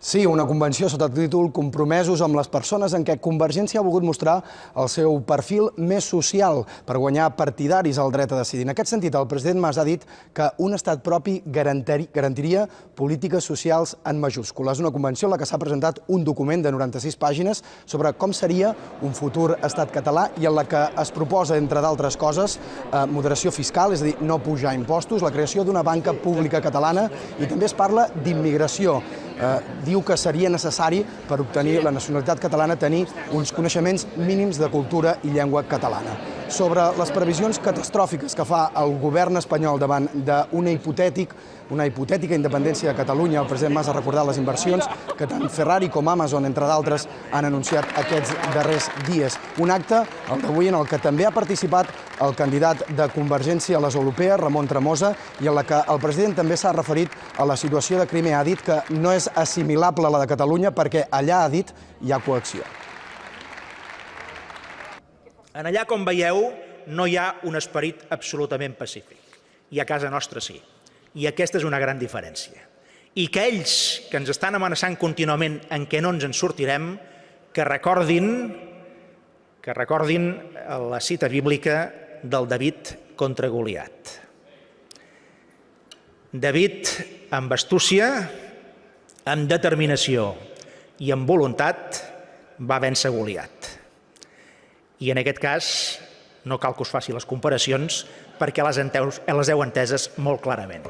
Sí, una convenció sota el títol Compromesos amb les persones, en què Convergència ha volgut mostrar el seu perfil més social per guanyar partidaris al dret a decidir. En aquest sentit, el president Mas ha dit que un estat propi garantiria polítiques socials en majúscules. Una convenció en la que s'ha presentat un document de 96 pàgines sobre com seria un futur estat català i en la que es proposa, entre d'altres coses, moderació fiscal, és a dir, no pujar impostos, la creació d'una banca pública catalana i també es parla d'immigració. Diu que seria necessari per obtenir la nacionalitat catalana tenir uns coneixements mínims de cultura i llengua catalana. Sobre les previsions catastròfiques que fa el govern espanyol davant d'una hipotètica independència de Catalunya, el president Mas ha recordat les inversions que tant Ferrari com Amazon, entre d'altres, han anunciat aquests darrers dies. Un acte, el d'avui, en el que també ha participat el candidat de Convergència a les europees, Ramon Tremosa, i en la que el president també s'ha referit a la situació de Crimea. Ha dit que no és assimilable a la de Catalunya perquè allà, ha dit, hi ha coacció. En allà, com veieu, no hi ha un esperit absolutament pacífic. I a casa nostra sí. I aquesta és una gran diferència. I que ells, que ens estan amenaçant contínuament en què no ens en sortirem, que recordin la cita bíblica del David contra Goliat. David, amb astúcia, amb determinació i amb voluntat, va vèncer Goliat. I en aquest cas no cal que us faci les comparacions perquè les heu enteses molt clarament.